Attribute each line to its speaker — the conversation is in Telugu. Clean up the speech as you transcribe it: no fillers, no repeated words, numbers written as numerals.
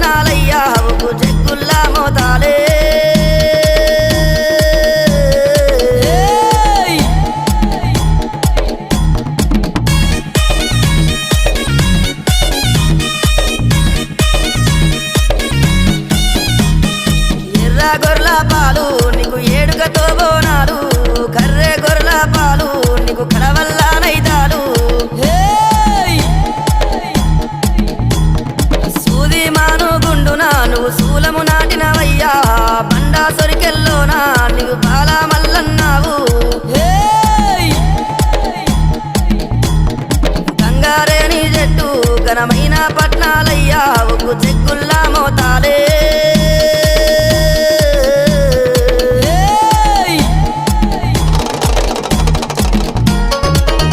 Speaker 1: పట్నాలయ్యా ఉప్పు చెక్కుల్లా మోతాలే ఎర్ర గొర్ల పాలు నీకు ఏడుగతో బోనాలు కర్రె గొర్ల పాలు నీకు కడవల్ల నైతాలు సూది మాను గుండునా నువ్వు శూలము నాటినవయ్యా బండా సొరికెల్లోనా నీకు బాల మల్లన్నావు గంగారేణి చెట్టు ఘనమైన పట్నాలయ్యా ఉప్పు చెక్కుల్లా మోతాలే